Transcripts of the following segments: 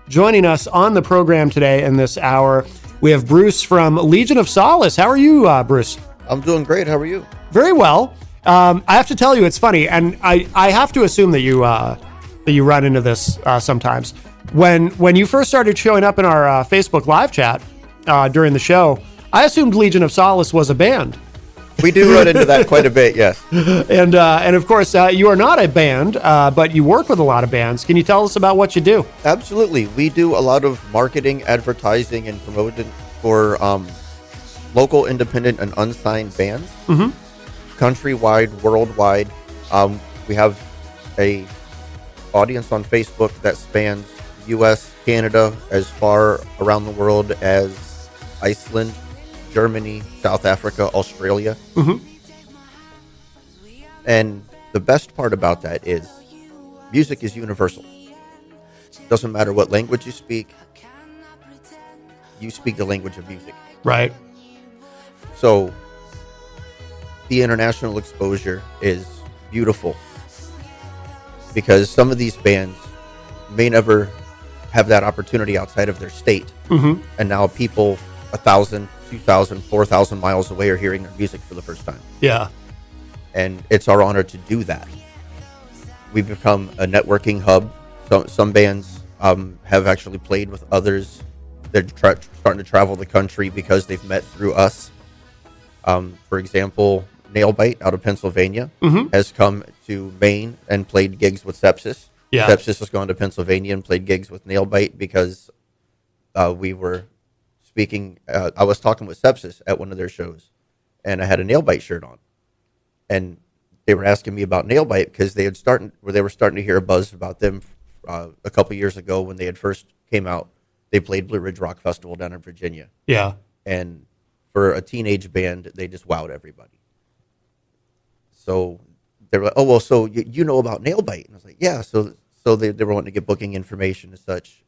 Joining us on the program today in this hour, we have Bruce from Legion of Solace. How are you, Bruce? I'm doing great. How are you? Very well. I have to tell you, it's funny, and I have to assume that you run into this sometimes. When you first started showing up in our Facebook live chat during the show, I assumed Legion of Solace was a band. We do run into that quite a bit, yes. And of course, you are not a band, but you work with a lot of bands. Can you tell us about what you do? Absolutely. We do a lot of marketing, advertising, and promoting for local, independent, and unsigned bands, countrywide, worldwide. We have a audience on Facebook that spans U.S., Canada, as far around the world as Iceland, Germany, South Africa, Australia. And the best part about that is music is universal. Doesn't matter what language you speak the language of music. Right. So the international exposure is beautiful because some of these bands may never have that opportunity outside of their state. And now people 1,000, 2,000, 4,000 miles away are hearing their music for the first time. Yeah. And it's our honor to do that. We've become a networking hub. So some bands have actually played with others. They're starting to travel the country because they've met through us. For example, Nailbite out of Pennsylvania has come to Maine and played gigs with Sepsis. Yeah. Sepsis has gone to Pennsylvania and played gigs with Nailbite because we were speaking. I was talking with Sepsis at one of their shows, and I had a Nailbite shirt on, and they were asking me about Nailbite because they were starting to hear a buzz about them a couple years ago when they had first came out. They played Blue Ridge Rock Festival down in Virginia. Yeah. And for a teenage band, they just wowed everybody. So they were like, "Oh well, so you know about Nailbite?" And I was like, "Yeah." So they were wanting to get booking information and such.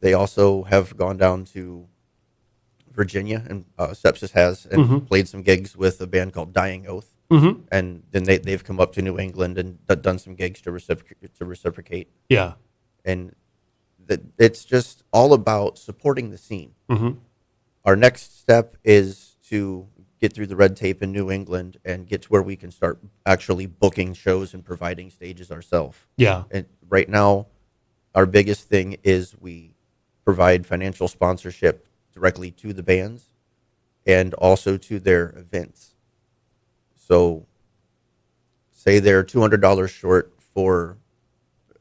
They also have gone down to Virginia, and Sepsis has, and played some gigs with a band called Dying Oath. And then they've come up to New England and done some gigs to reciprocate. Yeah. And it's just all about supporting the scene. Our next step is to get through the red tape in New England and get to where we can start actually booking shows and providing stages ourselves. Yeah. And right now, our biggest thing is we provide financial sponsorship directly to the bands and also to their events. So say they're $200 short for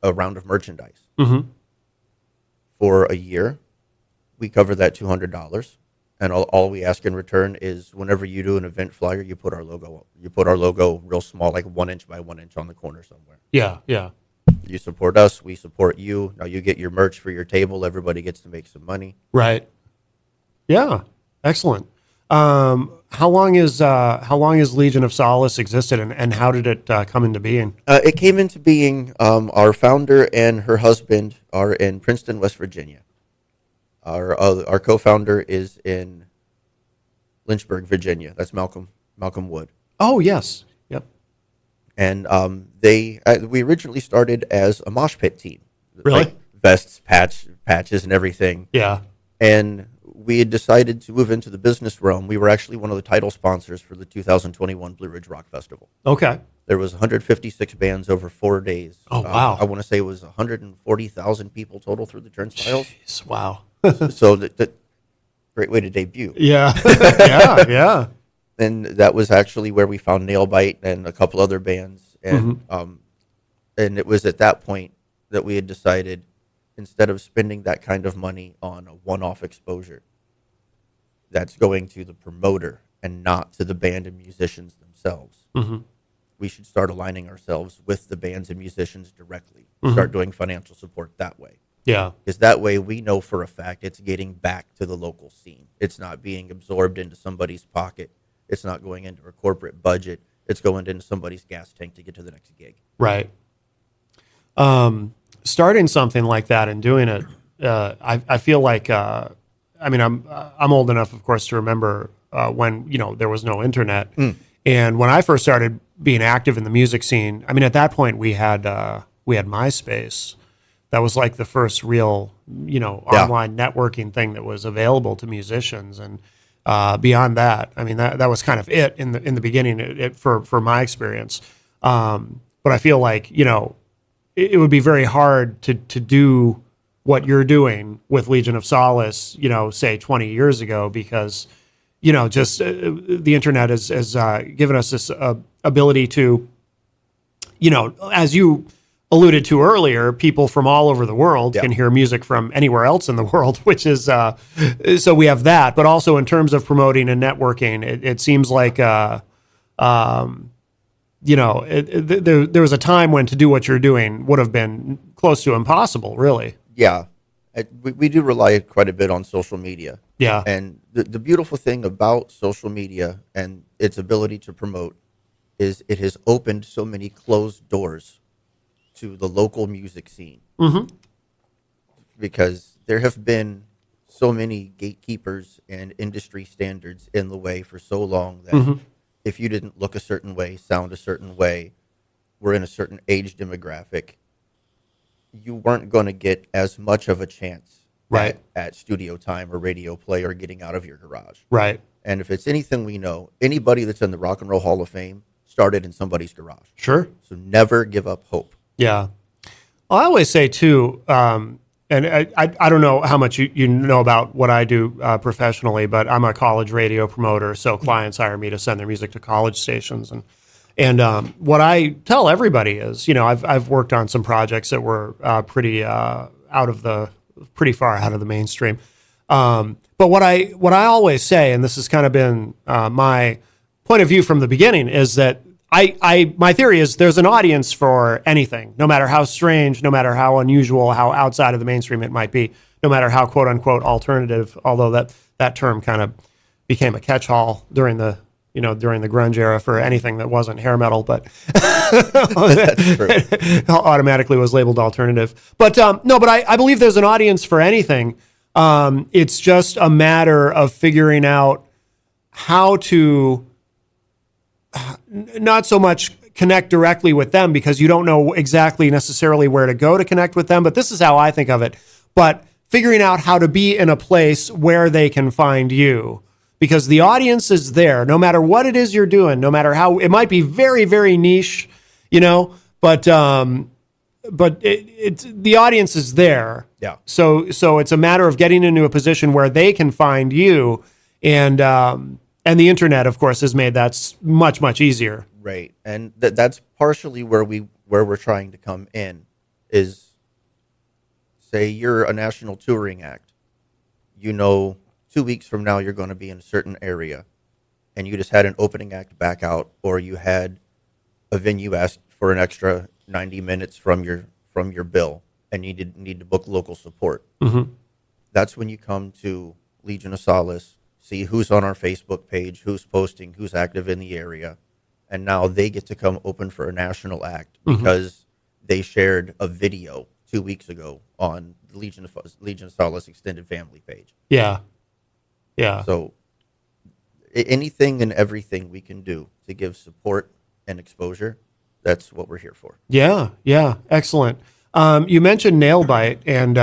a round of merchandise. For a year, we cover that $200. And all we ask in return is whenever you do an event flyer, you put our logo real small, like 1 inch by 1 inch on the corner somewhere. Yeah. Yeah. You support us, we support you. Now you get your merch for your table. Everybody gets to make some money. Right. Yeah. Excellent. How long is Legion of Solace existed, and how did it come into being? It came into being. Our founder and her husband are in Princeton, West Virginia. Our co-founder is in Lynchburg, Virginia. That's Malcolm Wood. Oh yes. Yep. And we originally started as a mosh pit team. Really? Like vests, patches, and everything. Yeah. And we had decided to move into the business realm. We were actually one of the title sponsors for the 2021 Blue Ridge Rock Festival. Okay. There was 156 bands over 4 days. Oh, wow. I want to say it was 140,000 people total through the turnstiles. Jeez, wow. So the great way to debut. Yeah. Yeah. And that was actually where we found Nailbite and a couple other bands. And and it was at that point that we had decided, instead of spending that kind of money on a one-off exposure, that's going to the promoter and not to the band and musicians themselves. We should start aligning ourselves with the bands and musicians directly. Start doing financial support that way. Yeah. Because that way we know for a fact it's getting back to the local scene. It's not being absorbed into somebody's pocket. It's not going into a corporate budget. It's going into somebody's gas tank to get to the next gig. Right. Starting something like that and doing it, I feel like, I'm old enough, of course, to remember when, there was no internet. And when I first started being active in the music scene, at that point we had MySpace. That was like the first real, online networking thing that was available to musicians. And beyond that, I mean, that was kind of it in the beginning for my experience. But I feel like, it would be very hard to do what you're doing with Legion of Solace, say 20 years ago, because, just the internet has given us this ability to, as you alluded to earlier, people from all over the world can hear music from anywhere else in the world, which is, so we have that. But also in terms of promoting and networking, it seems like, there was a time when to do what you're doing would have been close to impossible, really. Yeah. We do rely quite a bit on social media. Yeah. And the beautiful thing about social media and its ability to promote is it has opened so many closed doors to the local music scene. Mm-hmm. Because there have been so many gatekeepers and industry standards in the way for so long that if you didn't look a certain way, sound a certain way, were in a certain age demographic, you weren't going to get as much of a chance at studio time or radio play or getting out of your garage. Right. And if it's anything we know, anybody that's in the Rock and Roll Hall of Fame started in somebody's garage. Sure. So never give up hope. Yeah. Well, I always say, too, and I don't know how much you know about what I do professionally, but I'm a college radio promoter, so clients hire me to send their music to college stations. And what I tell everybody is, I've worked on some projects that were pretty far out of the mainstream. But what I always say, and this has kind of been my point of view from the beginning, is that my theory is there's an audience for anything, no matter how strange, no matter how unusual, how outside of the mainstream it might be, no matter how quote unquote alternative, although that term kind of became a catch-all during the grunge era for anything that wasn't hair metal, but automatically was labeled alternative. But but I believe there's an audience for anything. It's just a matter of figuring out how to not so much connect directly with them, because you don't know exactly necessarily where to go to connect with them. But this is how I think of it. But figuring out how to be in a place where they can find you, because the audience is there, no matter what it is you're doing, no matter how it might be very, very niche, but the audience is there. Yeah. So it's a matter of getting into a position where they can find you, and the internet, of course, has made that much, much easier. Right. And that's partially where we're trying to come in is, say you're a national touring act. 2 weeks from now, you're going to be in a certain area, and you just had an opening act back out, or you had a venue ask for an extra 90 minutes from your bill, and you need to book local support. Mm-hmm. That's when you come to Legion of Solace, see who's on our Facebook page, who's posting, who's active in the area, and now they get to come open for a national act because they shared a video 2 weeks ago on the Legion of Solace extended family page. Yeah. Yeah. So anything and everything we can do to give support and exposure, that's what we're here for. Yeah. Yeah. Excellent. You mentioned Nailbite, and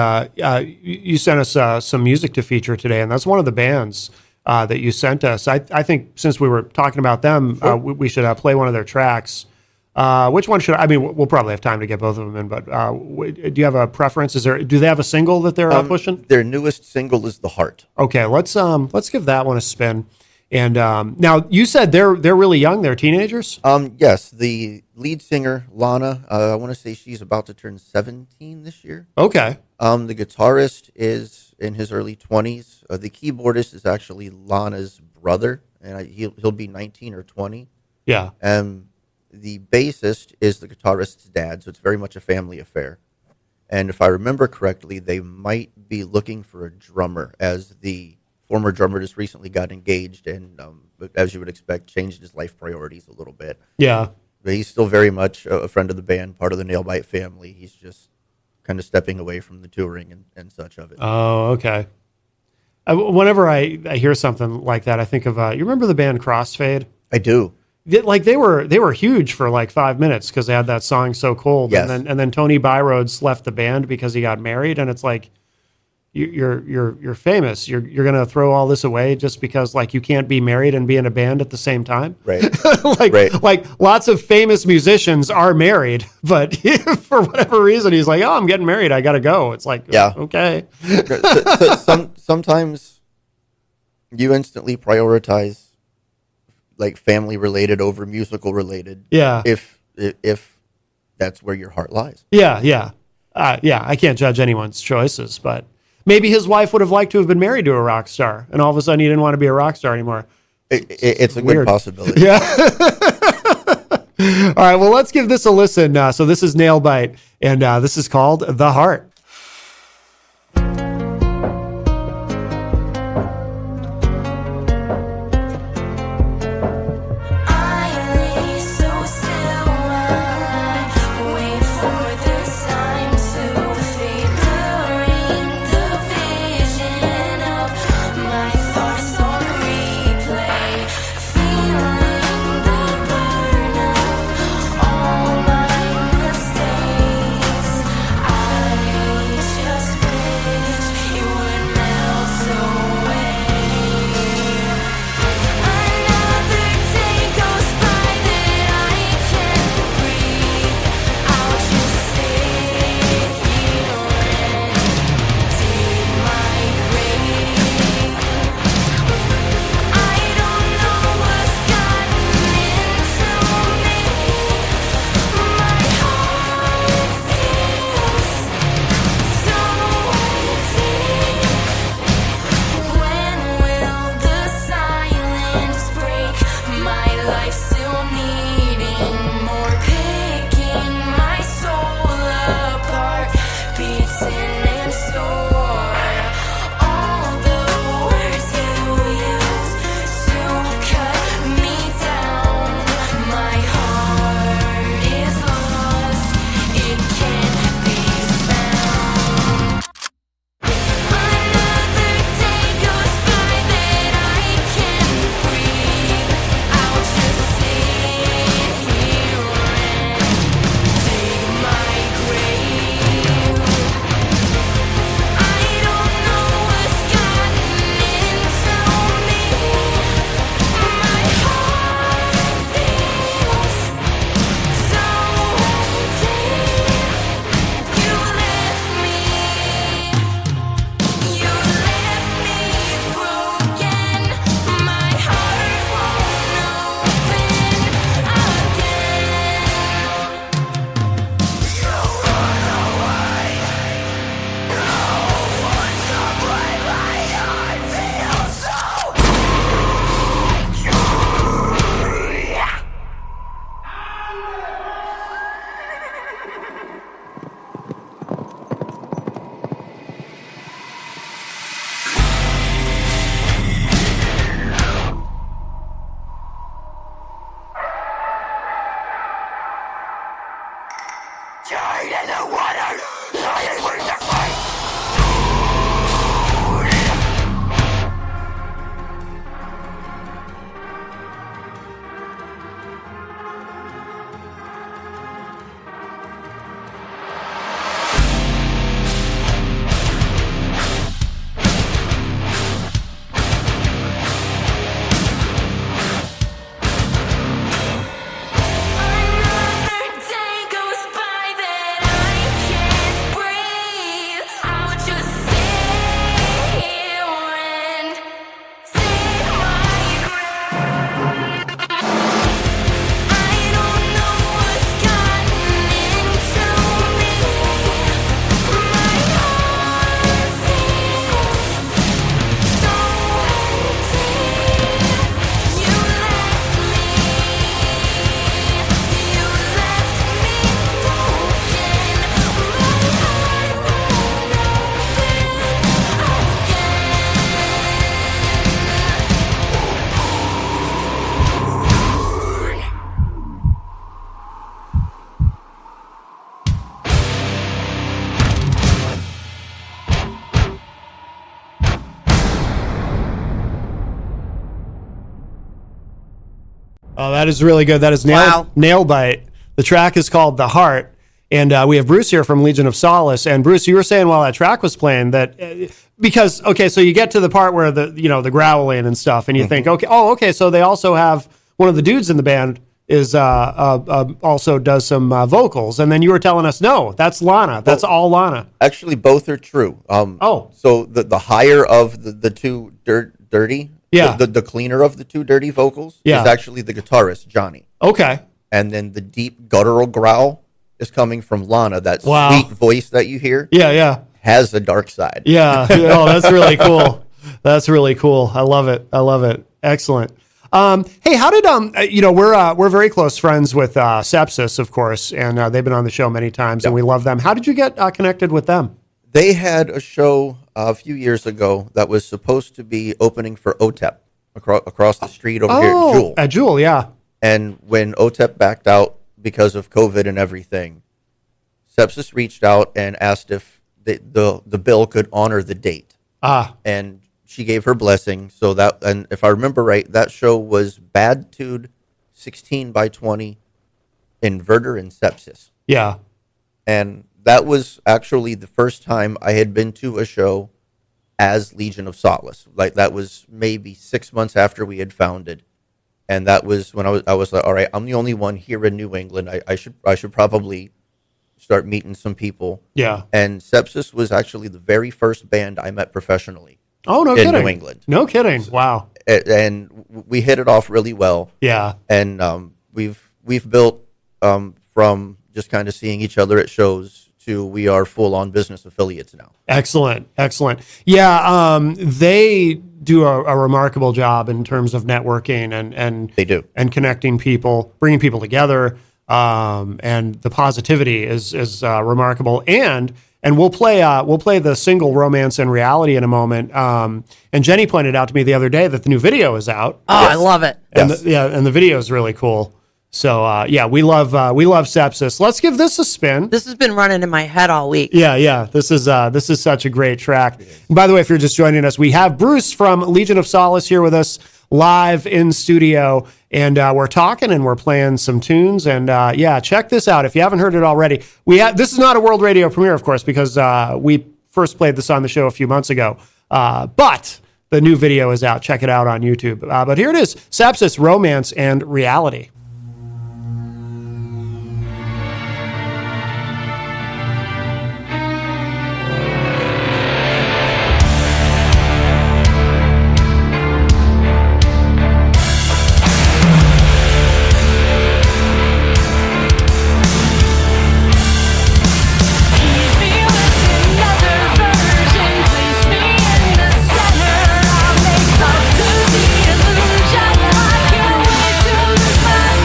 you sent us some music to feature today, and that's one of the bands that you sent us. I think since we were talking about them, we should play one of their tracks. Which one should we'll probably have time to get both of them in, but do you have a preference? Do they have a single that they're pushing? Their newest single is The Heart. Okay, let's give that one a spin. And now you said they're really young. They're teenagers. Yes, the lead singer Lana. I want to say she's about to turn 17 this year. Okay. The guitarist is in his early 20s. The keyboardist is actually Lana's brother, and he'll be 19 or 20. Yeah. The bassist is the guitarist's dad, so it's very much a family affair. And if I remember correctly, they might be looking for a drummer, as the former drummer just recently got engaged and, as you would expect, changed his life priorities a little bit. Yeah. But he's still very much a friend of the band, part of the Nailbite family. He's just kind of stepping away from the touring and such of it. Oh, okay. Whenever I hear something like that, I think of, you remember the band Crossfade? I do. like they were huge for like 5 minutes because they had that song "So Cold," Yes. and then Tony Byroads left the band because he got married, and it's like you're famous. You're gonna throw all this away just because like you can't be married and be in a band at the same time. Right. like lots of famous musicians are married, but for whatever reason he's like, oh, I'm getting married, I gotta go. It's like, Yeah. okay. Sometimes you instantly prioritize like family related over musical related. Yeah. If that's where your heart lies. Yeah. I can't judge anyone's choices, but maybe his wife would have liked to have been married to a rock star, and all of a sudden he didn't want to be a rock star anymore. It's a weird. good possibility. Yeah. All right, well, let's give this a listen. So this is Nailbite, and this is called The Heart. All my mistakes, I Oh, that is really good. That is Wow. Nail Bite. The track is called The Heart. And we have Bruce here from Legion of Solace. And Bruce, you were saying while that track was playing that because, okay, so you get to the part where the growling and stuff, and you think, okay, so they also have one of the dudes in the band is also does some vocals. And then you were telling us, no, that's Lana. That's all Lana. Actually, both are true. So the higher of the two dirty, the cleaner of the two dirty vocals is actually the guitarist, Johnny. Okay. And then the deep guttural growl is coming from Lana. That sweet voice that you hear has a dark side. Yeah. Oh, that's really cool. That's really cool. I love it. Excellent. Hey, how did we're very close friends with Sepsis, of course, and they've been on the show many times, and we love them. How did you get connected with them? They had a show a few years ago that was supposed to be opening for OTEP across the street over here at Jewel. At Jewel, yeah. And when OTEP backed out because of COVID and everything, Sepsis reached out and asked if the bill could honor the date. And she gave her blessing. So that, and if I remember right, that show was Bad Tude 16x20 Inverter and Sepsis. Yeah. And that was actually the first time I had been to a show as Legion of Solace. Like that was maybe 6 months after we had founded. And that was when I was like, all right, I'm the only one here in New England. I should probably start meeting some people. Yeah. And Sepsis was actually the very first band I met professionally. Oh, no in kidding. New England. No kidding. Wow. And we hit it off really well. Yeah. And we've built from just kind of seeing each other at shows to we are full on business affiliates now. Excellent. Yeah. They do a remarkable job in terms of networking and They do. and connecting people, bringing people together. And the positivity is remarkable. And we'll play the single Romance and Reality in a moment. And Jenny pointed out to me the other day that the new video is out. Oh, yes. I love it. And and the video is really cool. So we love Sepsis. Let's give this a spin. This has been running in my head all week. Yeah. This is such a great track. And by the way, if you're just joining us, we have Bruce from Legion of Solace here with us live in studio, and we're talking and we're playing some tunes. And check this out if you haven't heard it already. This is not a world radio premiere, of course, because we first played this on the show a few months ago. But the new video is out. Check it out on YouTube. But here it is: Sepsis, Romance and Reality. Illusion, I can't wait to lose my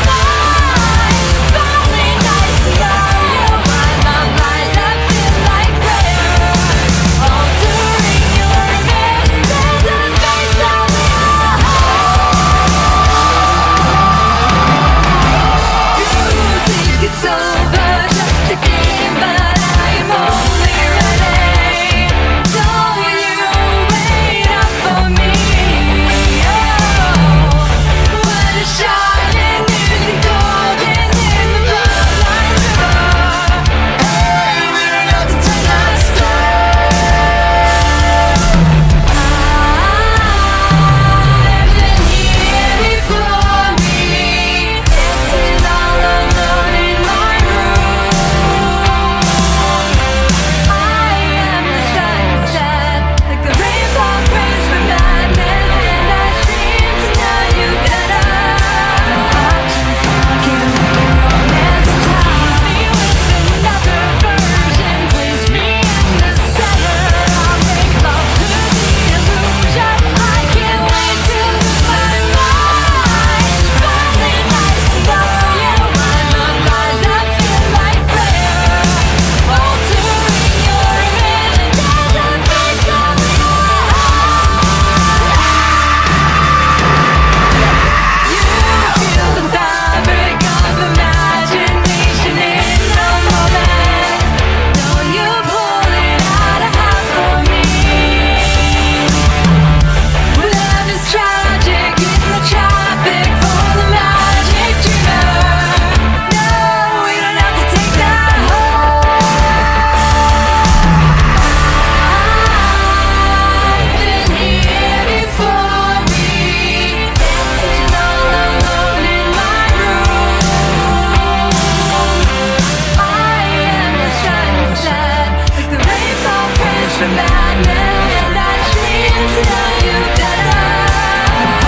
for madness, and I scream to know you better.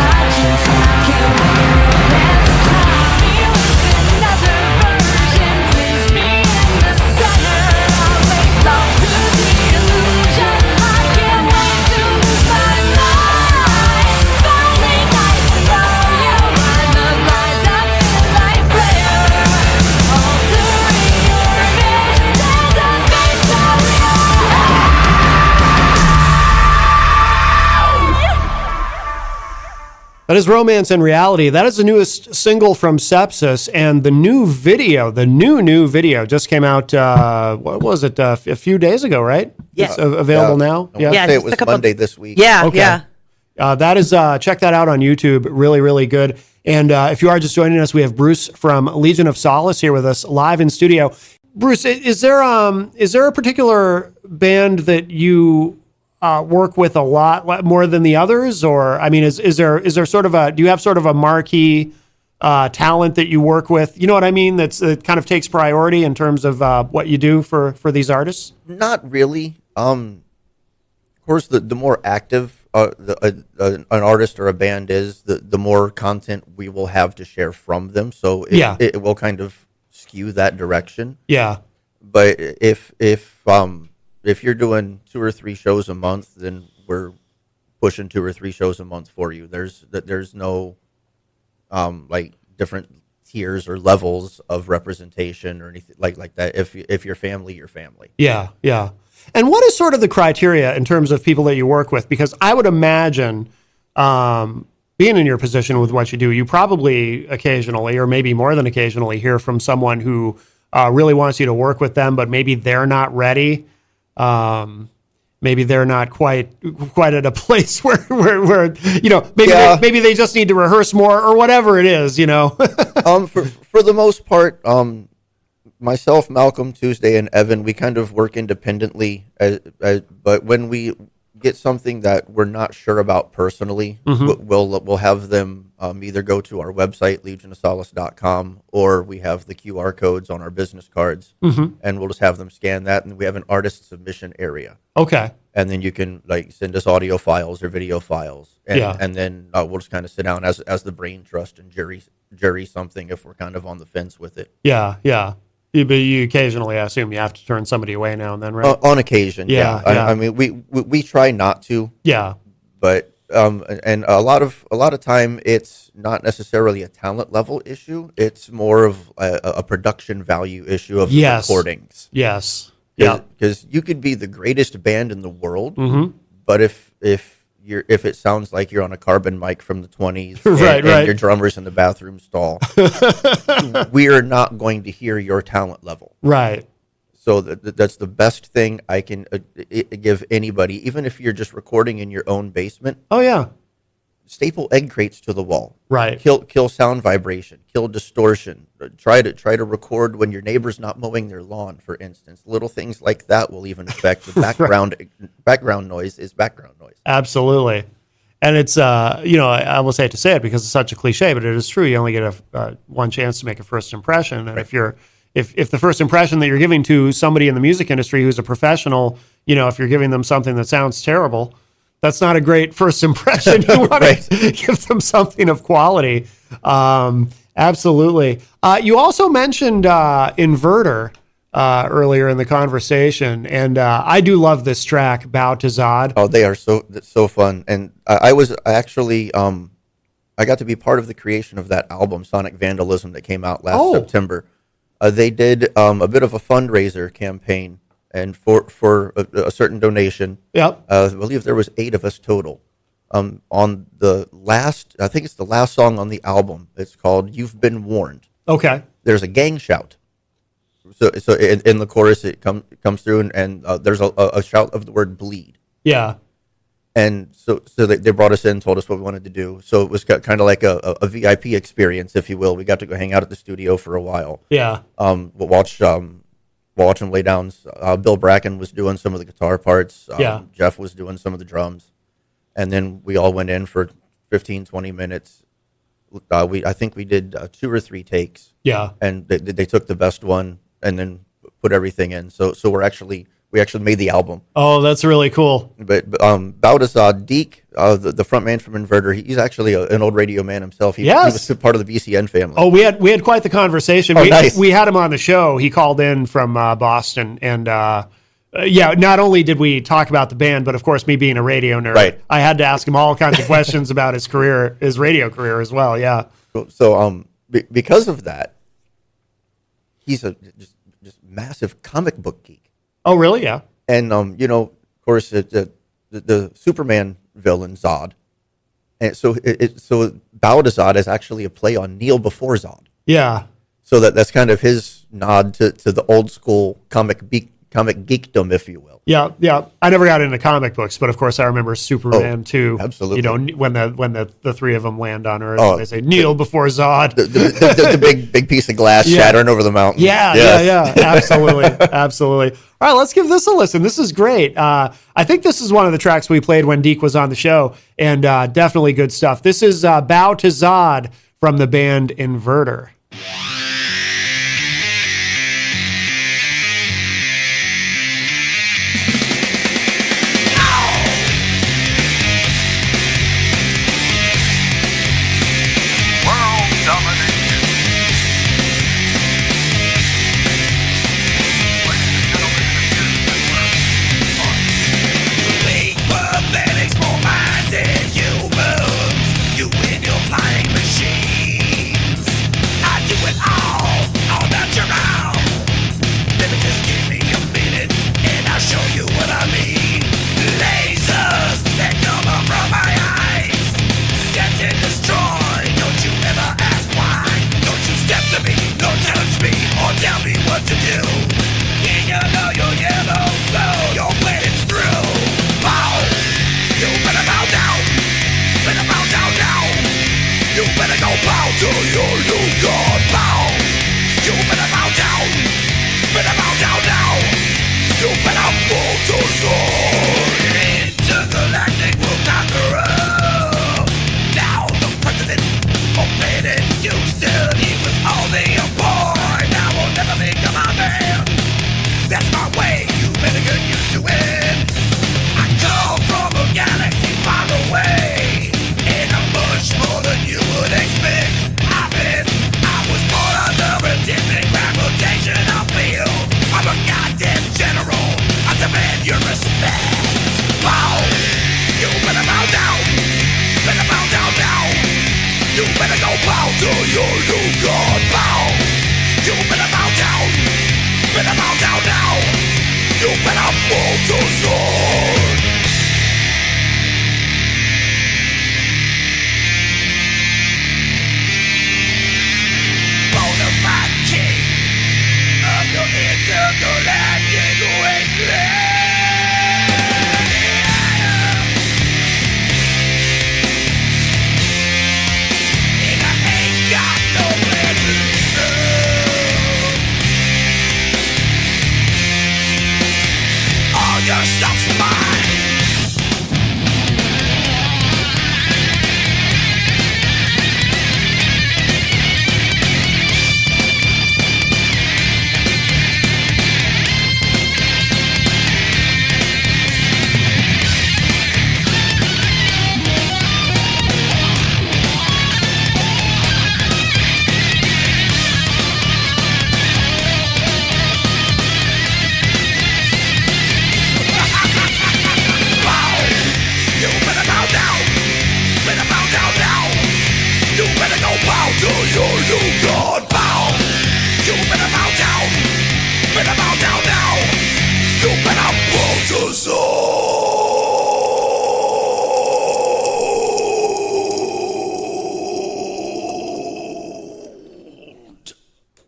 I just can't romance time. You with another version, place me in the center. I'll make love to the illusion. I can't wait to lose my mind. Finally nice to know you. Behind the lines I feel like prayer. Altering your image, there's a face of you. That is Romance and Reality. That is the newest single from Sepsis, and the new video just came out, what was it, a few days ago, right? Yeah. It's available now? I want to Yeah, say it just was a couple- Monday this week. Yeah, Okay. yeah. That is, check that out on YouTube. Really, really good. And if you are just joining us, we have Bruce from Legion of Solace here with us live in studio. Bruce, is there a particular band that you work with a lot more than the others? Or, I mean, is there sort of do you have sort of a marquee talent that you work with? You know what I mean? That kind of takes priority in terms of what you do for these artists? Not really. Of course, the more active an artist or a band is, the more content we will have to share from them. So it will kind of skew that direction. Yeah. But if you're doing 2 or 3 shows a month, then we're pushing 2 or 3 shows a month for you. There's no like different tiers or levels of representation or anything like that. If you're family, you're family. Yeah, yeah. And what is sort of the criteria in terms of people that you work with? Because I would imagine, being in your position with what you do, you probably occasionally, or maybe more than occasionally, hear from someone who really wants you to work with them, but maybe they're not ready. Maybe they're not quite at a place where you know, maybe they just need to rehearse more or whatever it is, you know. For the most part, myself, Malcolm, Tuesday, and Evan, we kind of work independently. But when we get something that we're not sure about personally, we'll have them either go to our website, legionofsolace.com, or we have the QR codes on our business cards, and we'll just have them scan that, and we have an artist submission area. Okay. And then you can like send us audio files or video files, and then we'll just kind of sit down as the brain trust and jury something if we're kind of on the fence with it. Yeah, yeah. But you occasionally, I assume, you have to turn somebody away now and then, right? On occasion, yeah. I mean, we try not to. Yeah. But and a lot of time it's not necessarily a talent level issue. It's more of a production value issue of the recordings. Yes. Yeah. Because you could be the greatest band in the world, but if it sounds like you're on a carbon mic from the 20s and your drummer's in the bathroom stall, we are not going to hear your talent level. Right. So that's the best thing I can give anybody, even if you're just recording in your own basement. Oh, yeah. Staple egg crates to the wall. Right. Kill sound vibration. Kill distortion. Try to record when your neighbor's not mowing their lawn, for instance. Little things like that will even affect the background. Background noise is background noise. Absolutely. And it's, I almost hate to say it because it's such a cliche, but it is true. You only get one chance to make a first impression. And if the first impression that you're giving to somebody in the music industry who's a professional, if you're giving them something that sounds terrible, that's not a great first impression. You want to give them something of quality. Absolutely. You also mentioned Inverter earlier in the conversation, and I do love this track, Bow to Zod. Oh, they are so fun. And I was actually, I got to be part of the creation of that album, Sonic Vandalism, that came out last September. They did a bit of a fundraiser campaign, and for a certain donation. Yep. I believe there was 8 of us total. On the last, I think it's the last song on the album. It's called "You've Been Warned." Okay. There's a gang shout. So in the chorus it comes through, and there's a shout of the word "bleed." Yeah. And so they brought us in, told us what we wanted to do. So it was kind of like a VIP experience, if you will. We got to go hang out at the studio for a while. Yeah. We'll watch them lay down. Bill Bracken was doing some of the guitar parts. Jeff was doing some of the drums. And then we all went in for 15, 20 minutes. I think we did 2 or 3 takes. Yeah. And they took the best one and then put everything in. So we're actually We actually made the album. Oh, that's really cool. But Baltazar Deke, the front man from Inverter, he's actually an old radio man himself. He was part of the VCN family. Oh, we had quite the conversation. Oh, nice. We had him on the show. He called in from Boston, and not only did we talk about the band, but of course, me being a radio nerd, Right. I had to ask him all kinds of questions about his career, his radio career as well. Yeah. So because of that, he's a just massive comic book geek. Oh, really? Yeah. And of course, the Superman villain Zod, and so Baltazar is actually a play on Kneel Before Zod. Yeah. So that's kind of his nod to the old school comic geekdom, if you will. Yeah, yeah. I never got into comic books, but of course I remember Superman too. Absolutely. When the three of them land on Earth, Oh, and they say kneel before Zod. The big piece of glass shattering over the mountain. Yeah. Absolutely, absolutely. All right, let's give this a listen. This is great. I think this is one of the tracks we played when Deke was on the show, and definitely good stuff. This is Bow to Zod from the band Inverter.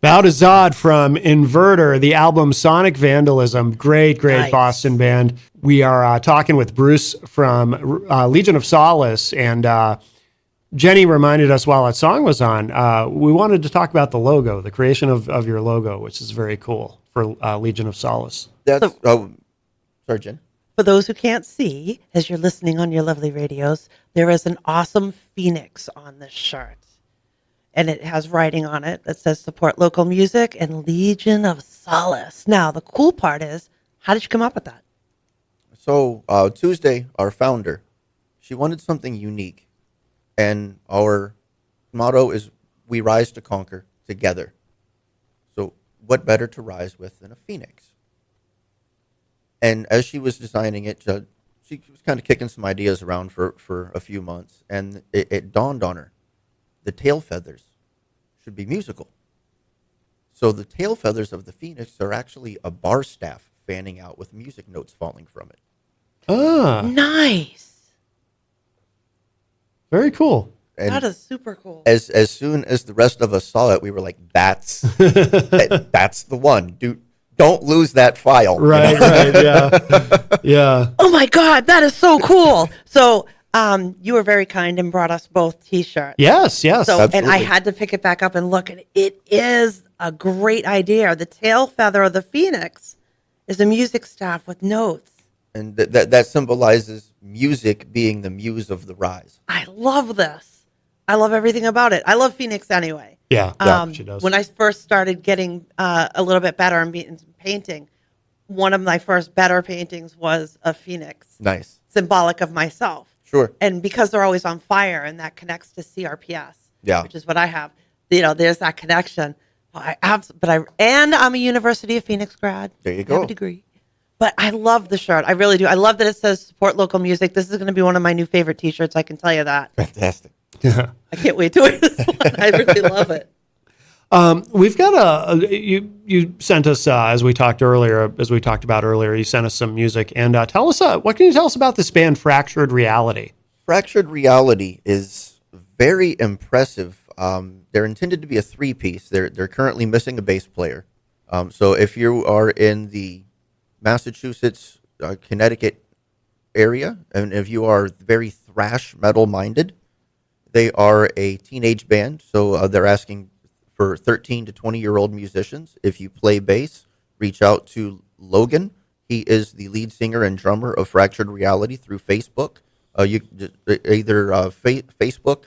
Bow to Zod from Inverter, the album Sonic Vandalism. Great Nice. Boston band. We are talking with Bruce from Legion of Solace, and Jenny reminded us while that song was on, we wanted to talk about the logo, the creation of your logo, which is very cool for Legion of Solace. That's sorry, Jen. For those who can't see, as you're listening on your lovely radios, there is an awesome phoenix on this shirt. And it has writing on it that says support local music and Legion of Solace. Now, the cool part is How did you come up with that? So Tuesday, our founder, she wanted something unique, and our motto is "We rise to conquer together." So what better to rise with than a phoenix? And as she was designing it, she was kind of kicking some ideas around for a few months, and it dawned on her: the tail feathers should be musical. So the tail feathers of the phoenix are actually a bar staff fanning out with music notes falling from it. Ah, Nice. very cool. And That is super cool. as soon as the rest of us saw it, we were like, "That's that's the one, dude. Don't lose that file." you Right, know? right, yeah, yeah. Oh my God, that is so cool. So you were very kind and brought us both T-shirts. Yes, yes. So, and I Absolutely. had to pick it back up and look, and it is a great idea. The tail feather of the phoenix is a music staff with notes. And that symbolizes music being the muse of the rise. I love this. I love everything about it. I love Phoenix anyway. Yeah, she does. When I first started getting a little bit better and painting, one of my first better paintings was a phoenix, Nice. symbolic of myself. Sure. And because they're always on fire, and that connects to CRPS, Yeah. which is what I have. You know, there's that connection. And I'm a University of Phoenix grad. There you I have go. a degree. But I love the shirt. I really do. I love that it says support local music. This is going to be one of my new favorite T-shirts. I can tell you that. Fantastic. Yeah. I can't wait to wear this one. I really love it. We've got you sent us, as we talked about earlier, you sent us some music. And tell us, what can you tell us about this band, Fractured Reality? Fractured Reality is very impressive. They're intended to be a three-piece. They're currently missing a bass player. So if you are in the Massachusetts, Connecticut area, and if you are very thrash metal minded, they are a teenage band. So they're asking for 13 to 20-year-old musicians. If you play bass, reach out to Logan. He is the lead singer and drummer of Fractured Reality through Facebook. You just, either Facebook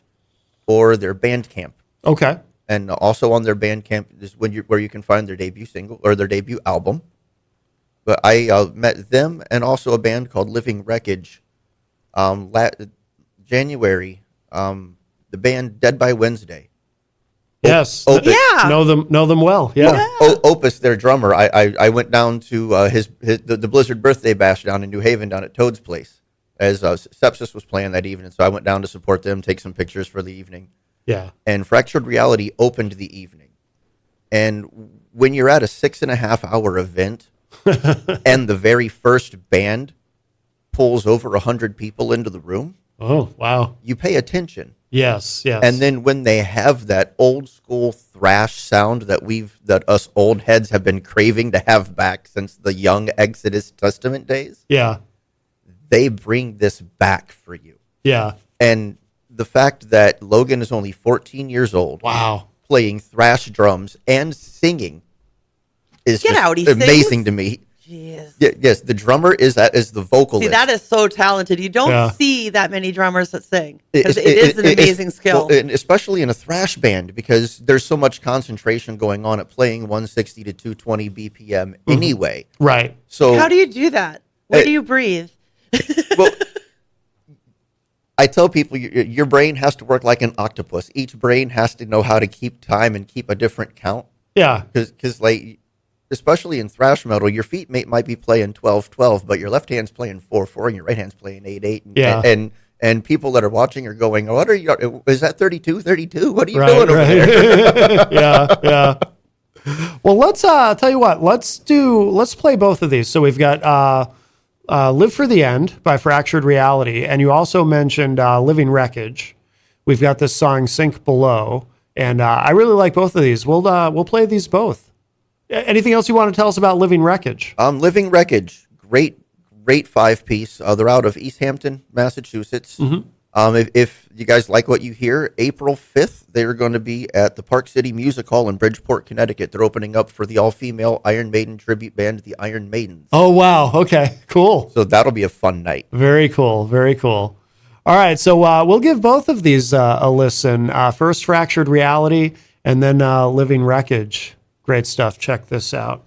or their Bandcamp. Okay. And also on their Bandcamp is where you can find their debut single or their debut album. But I met them and also a band called Living Wreckage. January, the band Dead by Wednesday. Yes. Opus. Yeah. Know them well. Yeah. Opus, their drummer. I went down to the Blizzard birthday bash down in New Haven down at Toad's place as Sepsis was playing that evening. So I went down to support them, take some pictures for the evening. Yeah. And Fractured Reality opened the evening. And when you're at a 6.5 hour event and the very first band pulls over 100 people into the room, Oh, wow. you pay attention. Yes. Yes. And then when they have that old school thrash sound that us old heads have been craving to have back since the young Exodus Testament days, yeah. they bring this back for you. Yeah. And the fact that Logan is only 14 years old, Wow. playing thrash drums and singing is Get just out, he amazing sings? to me. Jeez. Yes, the drummer is the vocalist. See, that is so talented. You don't Yeah. see that many drummers that sing. 'Cause it is an amazing skill. Well, and especially in a thrash band, because there's so much concentration going on at playing 160 to 220 BPM anyway. Right. So How do you do that? Where Uh, do you breathe? well, I tell people your brain has to work like an octopus. Each brain has to know how to keep time and keep a different count. Yeah. Because like, especially in thrash metal, your feet might be playing 12-12, but your left hand's playing 4-4 and your right hand's playing 8-8. Yeah. And people that are watching are going, "What are you? Is that 32-32? What are you Right. doing over Right. there?" Yeah. Yeah. Well, let's tell you what. Let's play both of these. So we've got "Live for the End" by Fractured Reality, and you also mentioned "Living Wreckage." We've got this song "Sink Below," and I really like both of these. We'll play these both. Anything else you want to tell us about "Living Wreckage"? Living Wreckage, great 5-piece. They're out of East Hampton, Massachusetts. If you guys like what you hear, April 5th, they're going to be at the Park City Music Hall in Bridgeport, Connecticut. They're opening up for the all-female Iron Maiden tribute band, the Iron Maidens. Oh, wow. Okay, cool. So that'll be a fun night. Very cool. Very cool. All right. So we'll give both of these a listen. First, Fractured Reality, and then Living Wreckage. Great stuff. Check this out.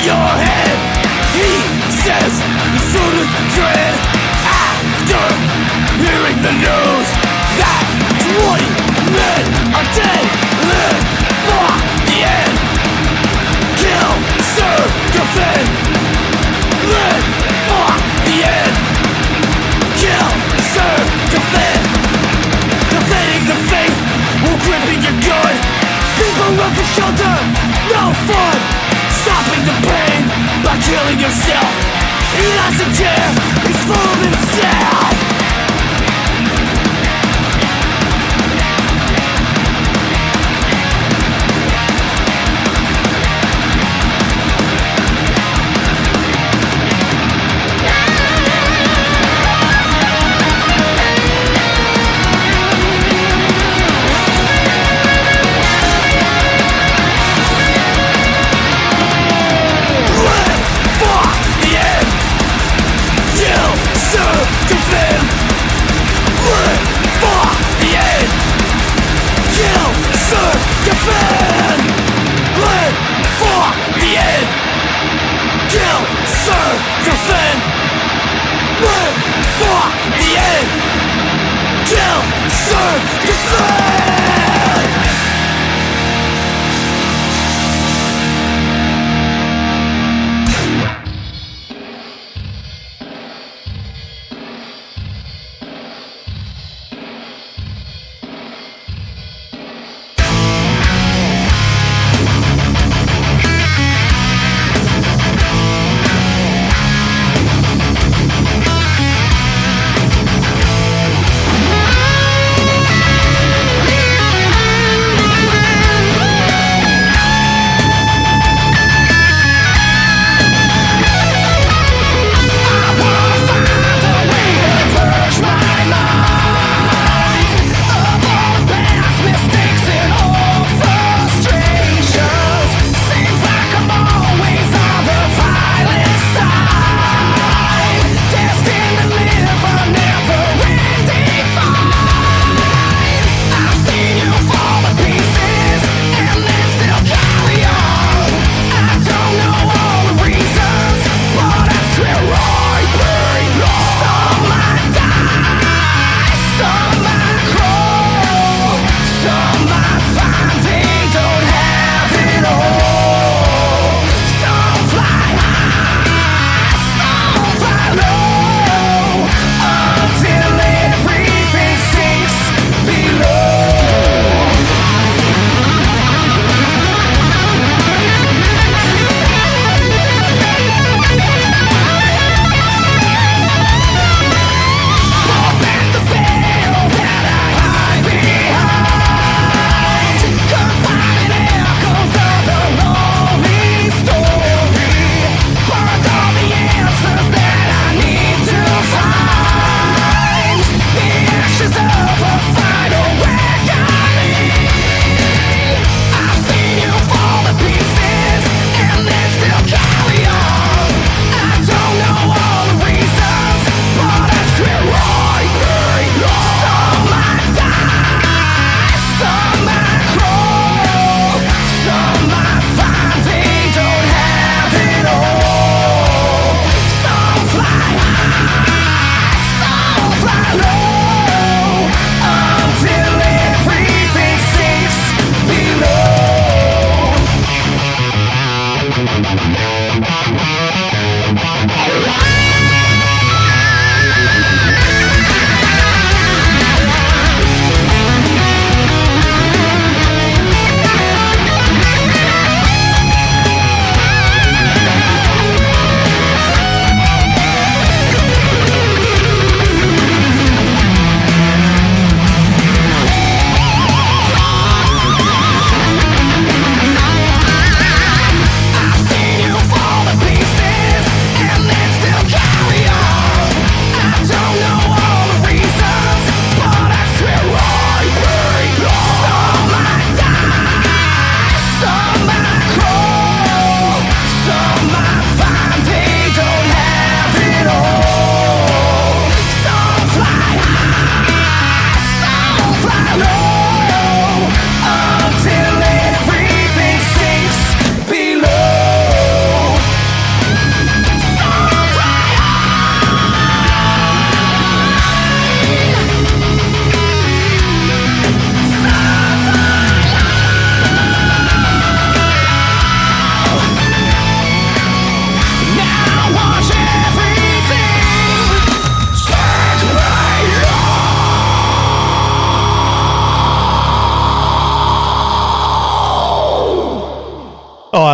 your head. He says he's filled with dread after hearing the news that 20 men are dead. Live for the end. Kill, serve, defend. Live for the end. Kill, serve, defend. Defending the faith while gripping your gun. People run for shelter, no fun. Stopping the pain by killing yourself. He doesn't care, he's full of himself.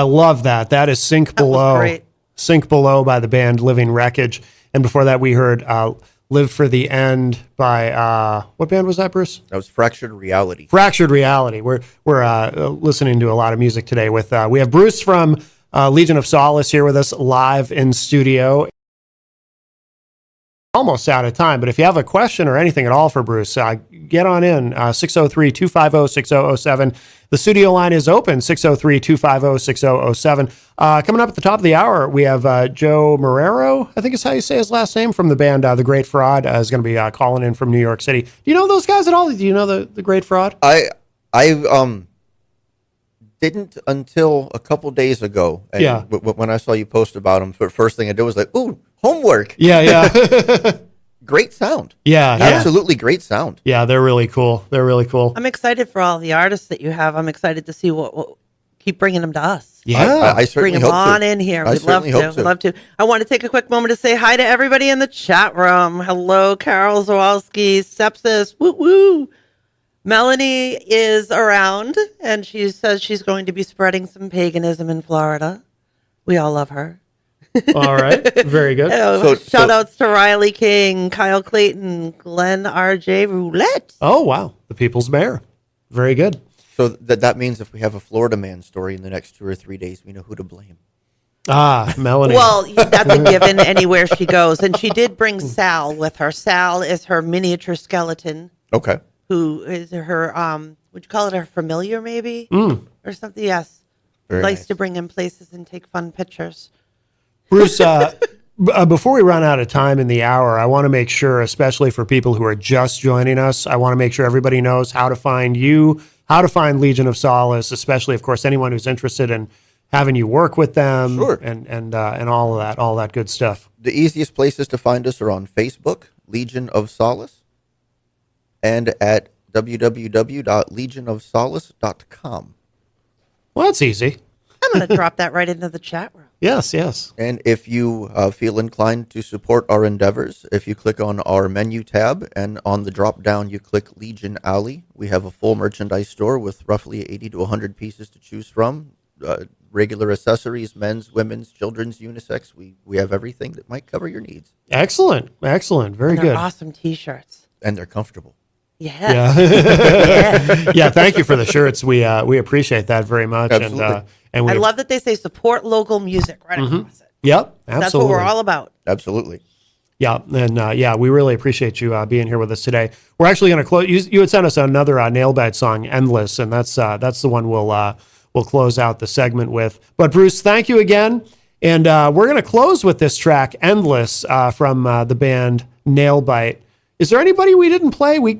love that. That is Sink That was Below. great. Sink Below by the band Living Wreckage. And before that, we heard Live for the End by, what band was that, Bruce? That was Fractured Reality. Fractured Reality. We're listening to a lot of music today with, we have Bruce from Legion of Solace here with us live in studio. Almost out of time, but if you have a question or anything at all for Bruce, get on in, 603-250-6007. The studio line is open, 603-250-6007. Coming up at the top of the hour, we have Joe Marrero, I think is how you say his last name, from the band The Great Fraud, is going to be calling in from New York City. Do you know those guys at all? Do you know the Great Fraud? I didn't until a couple days ago. And Yeah. When I saw you post about them, the first thing I did was like, ooh, homework. Yeah. Great sound. Yeah. Absolutely great sound. Yeah, they're really cool. They're really cool. I'm excited for all the artists that you have. I'm excited to see what keep bringing them to us. Yeah. I certainly Bring them hope on to. in here. I We'd love certainly to. hope We'd love to. I want to take a quick moment to say hi to everybody in the chat room. Hello, Carol Zawalski, Sepsis, woo woo. Melanie is around, and she says she's going to be spreading some paganism in Florida. We all love her. All right. Very good. Shout outs to Riley King, Kyle Clayton, Glenn RJ Roulette. Oh, wow. The People's Mayor. Very good. So that means if we have a Florida man story in the next 2 or 3 days, we know who to blame. Melanie. Well, that's a given anywhere she goes. And she did bring Sal with her. Sal is her miniature skeleton, Okay. who is her, would you call it her familiar maybe? Or something, yes. Very Likes nice. to bring in places and take fun pictures. Bruce, before we run out of time in the hour, I want to make sure, especially for people who are just joining us, I want to make sure everybody knows how to find you, how to find Legion of Solace, especially, of course, anyone who's interested in having you work with them Sure. and all of that, all that good stuff. The easiest places to find us are on Facebook, Legion of Solace, and at www.legionofsolace.com. Well, that's easy. I'm going to drop that right into the chat room. Yes, yes. And if you feel inclined to support our endeavors, if you click on our menu tab and on the drop down you click Legion Alley, we have a full merchandise store with roughly 80 to 100 pieces to choose from. Regular accessories, men's, women's, children's, unisex. We have everything that might cover your needs. Excellent. Excellent. Very And good. they're awesome t-shirts. And they're comfortable. Yeah. Yeah. Yeah. Thank you for the shirts. We appreciate that very much. Absolutely. And we I love that they say support local music right across it. Yep. Absolutely. That's what we're all about. Absolutely. Yeah, and we really appreciate you being here with us today. We're actually going to close. You had sent us another Nailbite song, "Endless," and that's the one we'll close out the segment with. But Bruce, thank you again, and we're going to close with this track, "Endless," from the band Nailbite. Is there anybody we didn't play? We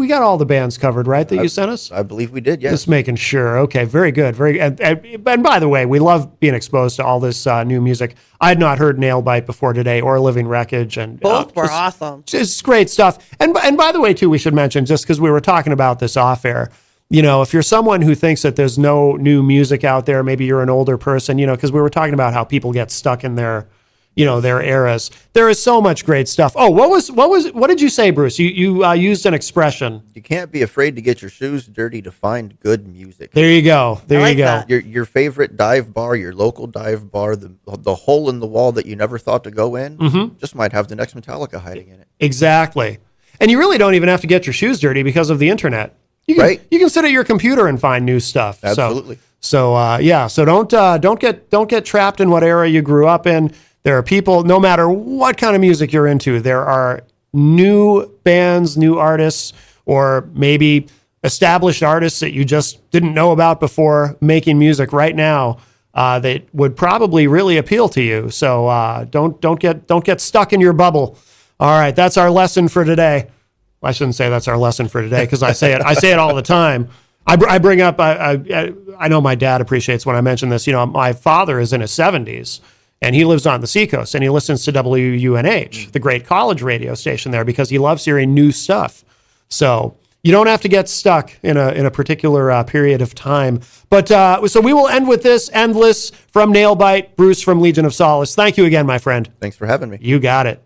got all the bands covered, right? That you sent us. I believe we did, yes. Just making sure. Okay, very good. Very and by the way, we love being exposed to all this new music. I had not heard Nailbite before today or Living Wreckage, and Both were just- awesome. Just great stuff. And by the way, too, we should mention, just because we were talking about this off air, if you're someone who thinks that there's no new music out there, maybe you're an older person, because we were talking about how people get stuck in their eras. There is so much great stuff. Oh, what did you say, Bruce? You used an expression. You can't be afraid to get your shoes dirty to find good music. There you go. There I you like go. that. Your favorite dive bar, your local dive bar, the hole in the wall that you never thought to go in, just might have the next Metallica hiding in it. Exactly. And you really don't even have to get your shoes dirty because of the internet. You can, Right. You can sit at your computer and find new stuff. Absolutely. So don't get trapped in what era you grew up in. There are people, no matter what kind of music you're into, there are new bands, new artists, or maybe established artists that you just didn't know about before making music right now that would probably really appeal to you. So don't get stuck in your bubble. All right, that's our lesson for today. I shouldn't say that's our lesson for today because I say it all the time. I bring up, I know my dad appreciates when I mention this. My father is in his 70s and he lives on the seacoast and he listens to WUNH, the great college radio station there, because he loves hearing new stuff. So you don't have to get stuck in a particular period of time. But so we will end with this, "Endless" from Nailbite, Bruce from Legion of Solace. Thank you again, my friend. Thanks for having me. You got it.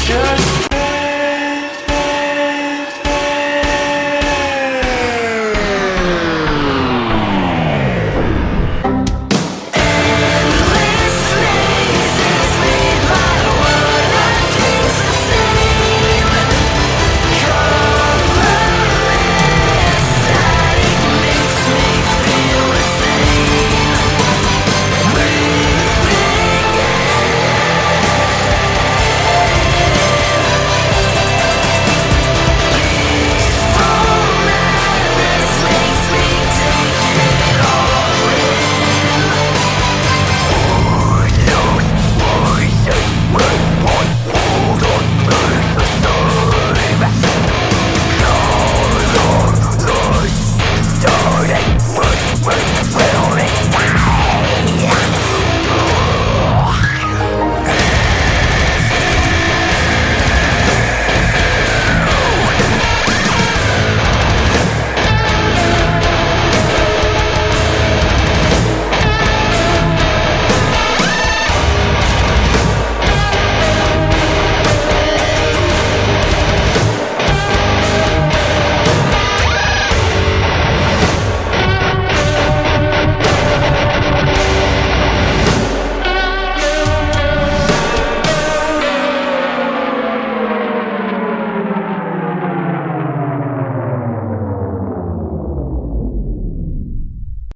Just